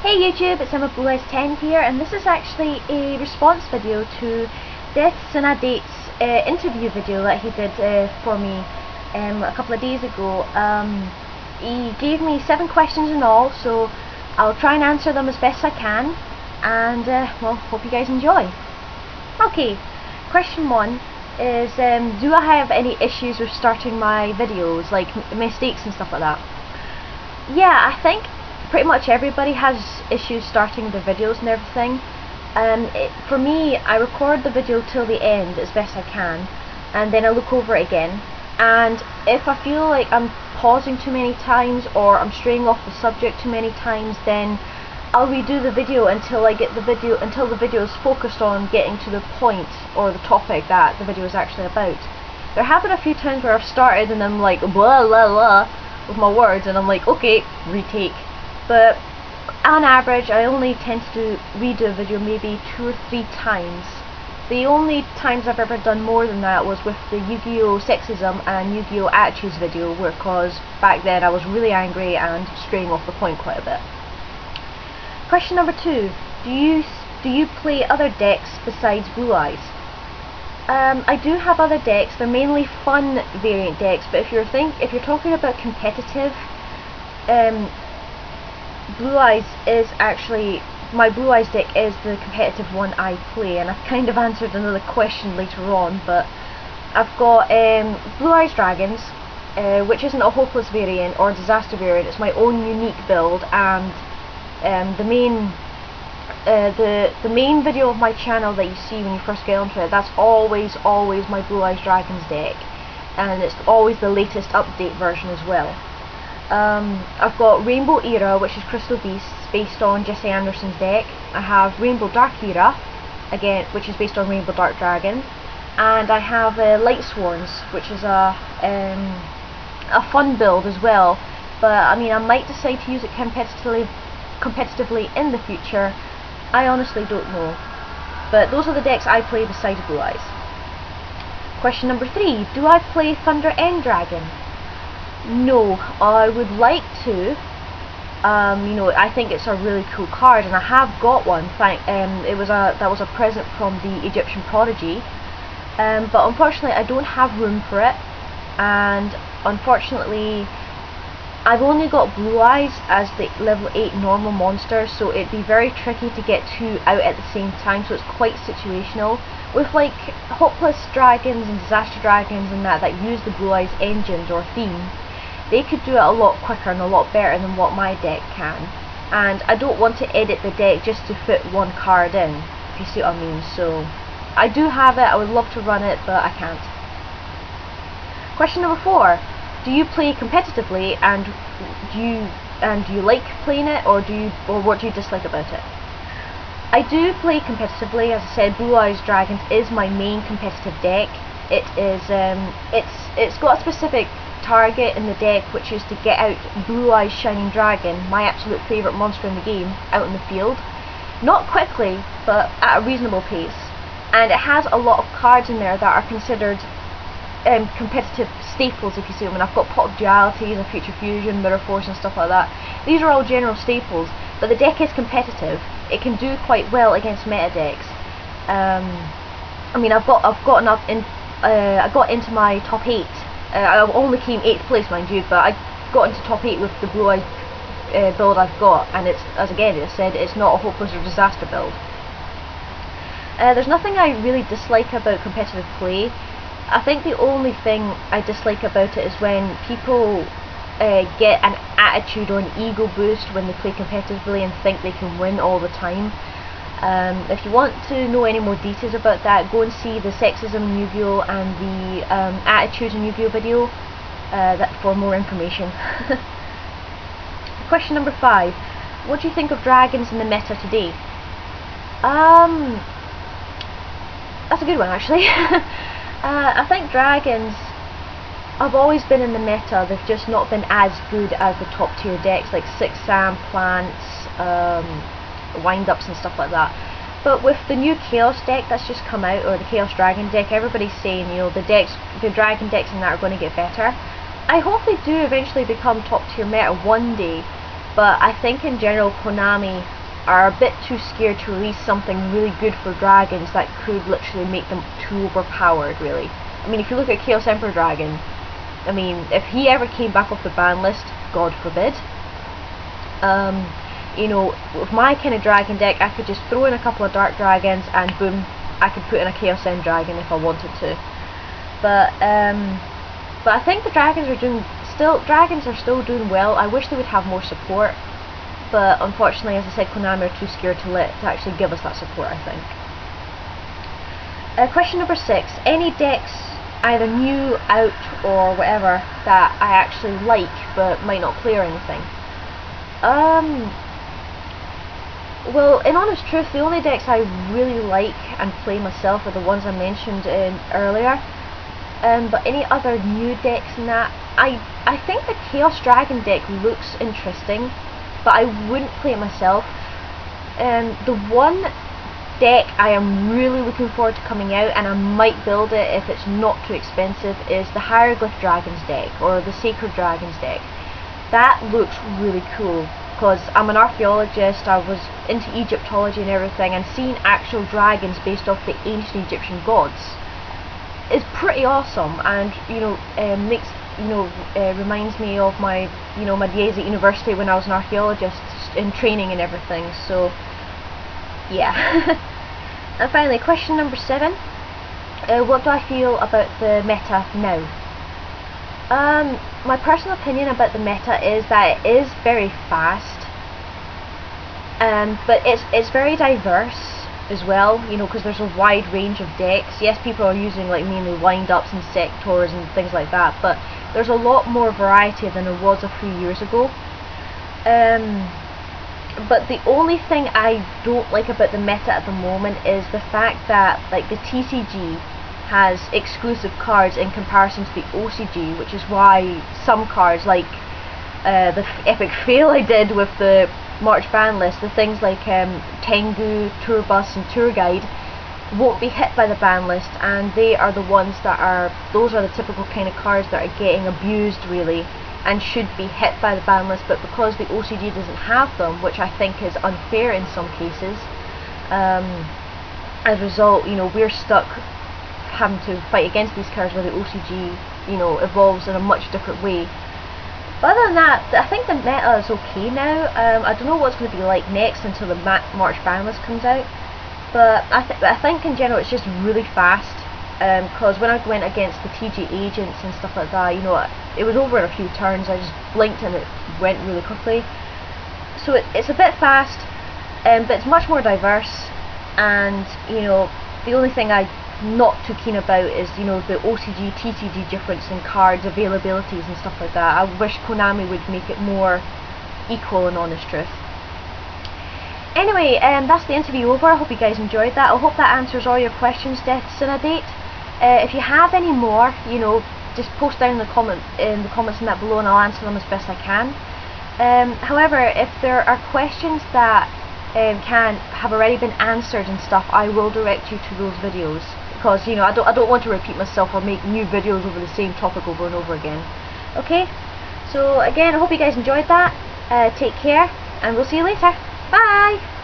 Hey YouTube, it's EmmaBlueEyes10 here, and this is actually a response video to DeathSynadate's interview video that he did for me a couple of days ago. He gave me 7 questions in all, so I'll try and answer them as best I can, and well, hope you guys enjoy. Okay, question 1 is, do I have any issues with starting my videos, like mistakes and stuff like that? Yeah, I think pretty much everybody has issues starting their videos and everything. For me, I record the video till the end as best I can, and then I look over it again, and if I feel like I'm pausing too many times or I'm straying off the subject too many times, then I'll redo the video until the video is focused on getting to the point or the topic that the video is actually about. There have been a few times where I've started and I'm like blah blah blah with my words, and I'm like, okay, retake. But on average, I only tend to redo a video maybe 2 or 3 times. The only times I've ever done more than that was with the Yu-Gi-Oh! Sexism and Yu-Gi-Oh! Attitudes video, because back then I was really angry and straying off the point quite a bit. Question number 2. Do you play other decks besides Blue Eyes? I do have other decks. They're mainly fun variant decks, but if you're talking about competitive, Blue Eyes is actually, my Blue Eyes deck is the competitive one I play, and I've kind of answered another question later on, but I've got Blue Eyes Dragons, which isn't a hopeless variant or a disaster variant. It's my own unique build, and the main video of my channel that you see when you first get onto it, that's always my Blue Eyes Dragons deck, and it's always the latest update version as well. I've got Rainbow Era, which is Crystal Beasts, based on Jesse Anderson's deck. I have Rainbow Dark Era, again, which is based on Rainbow Dark Dragon, and I have Light Sworns, which is a fun build as well. But I mean, I might decide to use it competitively in the future. I honestly don't know. But those are the decks I play besides Blue Eyes. Question number 3. Do I play Thunder End Dragon? No, I would like to. You know, I think it's a really cool card, and I have got one. That was a present from the Egyptian Prodigy, but unfortunately I don't have room for it, and unfortunately I've only got Blue Eyes as the level 8 normal monster, so it'd be very tricky to get 2 out at the same time, so it's quite situational. With like hopeless dragons and disaster dragons and that use the Blue Eyes engines or theme, they could do it a lot quicker and a lot better than what my deck can, and I don't want to edit the deck just to fit one card in, if you see what I mean. So I do have it, I would love to run it, but I can't. Question number 4. Do you play competitively, and do you like playing it, or what do you dislike about it? I do play competitively. As I said, Blue Eyes Dragons is my main competitive deck. It is it's got a specific target in the deck, which is to get out Blue Eyes Shining Dragon, my absolute favourite monster in the game, out in the field. Not quickly, but at a reasonable pace. And it has a lot of cards in there that are considered competitive staples, if you see them. And I've got Pot of Dualities and Future Fusion, Mirror Force and stuff like that. These are all general staples, but the deck is competitive. It can do quite well against meta decks. I mean, I got into my top 8. I only came 8th place, mind you, but I got into top 8 with the Blue Eyes build I've got, and it's, as again I said, it's not a hopeless or disaster build. There's nothing I really dislike about competitive play. I think the only thing I dislike about it is when people get an attitude or an ego boost when they play competitively and think they can win all the time. If you want to know any more details about that, go and see the Sexism in Yu-Gi-Oh! And the Attitudes in Yu-Gi-Oh! Video for more information. Question number 5. What do you think of dragons in the meta today? That's a good one, actually. I think dragons have always been in the meta. They've just not been as good as the top tier decks like Six Sam, Plants, wind-ups and stuff like that. But with the new Chaos deck that's just come out, or the Chaos Dragon deck, everybody's saying, you know, the dragon decks and that are going to get better. I hope they do eventually become top tier meta one day, but I think in general Konami are a bit too scared to release something really good for dragons that could literally make them too overpowered, really. I mean, if you look at Chaos Emperor Dragon, I mean, if he ever came back off the ban list, God forbid, you know, with my kind of dragon deck, I could just throw in a couple of Dark Dragons and boom, I could put in a Chaos End Dragon if I wanted to. But I think the dragons are still doing well. I wish they would have more support, but unfortunately, as I said, Konami are too scared to actually give us that support, I think. Question number 6. Any decks, either new, out, or whatever, that I actually like but might not play or anything? Well, in honest truth, the only decks I really like and play myself are the ones I mentioned earlier. But any other new decks and that, I think the Chaos Dragon deck looks interesting, but I wouldn't play it myself. The one deck I am really looking forward to coming out, and I might build it if it's not too expensive, is the Hieroglyph Dragons deck, or the Sacred Dragons deck. That looks really cool, because I'm an archaeologist, I was into Egyptology and everything, and seeing actual dragons based off the ancient Egyptian gods is pretty awesome, and you know, reminds me of my my days at university when I was an archaeologist in training and everything. So yeah. And finally, question number 7. What do I feel about the meta now? My personal opinion about the meta is that it is very fast, but it's very diverse as well, you know, because there's a wide range of decks. Yes, people are using like mainly wind-ups and sectors and things like that, but there's a lot more variety than there was a few years ago. But the only thing I don't like about the meta at the moment is the fact that like the TCG has exclusive cards in comparison to the OCG, which is why some cards like the epic fail I did with the March ban list, the things like Tengu, Tour Bus and Tour Guide won't be hit by the ban list, and they are the ones that are, those are the typical kind of cards that are getting abused really and should be hit by the ban list, but because the OCG doesn't have them, which I think is unfair in some cases, as a result, you know, we're stuck having to fight against these cards where the OCG, you know, evolves in a much different way. But other than that, I think the meta is okay now. I don't know what's going to be like next until the March ban list comes out, but I think in general it's just really fast. Because when I went against the TG agents and stuff like that, you know, it was over in a few turns. I just blinked and it went really quickly. So it's a bit fast, but it's much more diverse. And you know, the only thing I'm not too keen about is, you know, the OCG TCG difference in cards availabilities and stuff like that. I wish Konami would make it more equal, in honest truth. Anyway, that's the interview over. I hope you guys enjoyed that. I hope that answers all your questions, DeathSynadate. If you have any more, you know, just post down in the comments in that below, and I'll answer them as best I can. However, if there are questions that have already been answered and stuff, I will direct you to those videos, because you know, I don't want to repeat myself or make new videos over the same topic over and over again. Okay, so again, I hope you guys enjoyed that. Take care, and we'll see you later. Bye!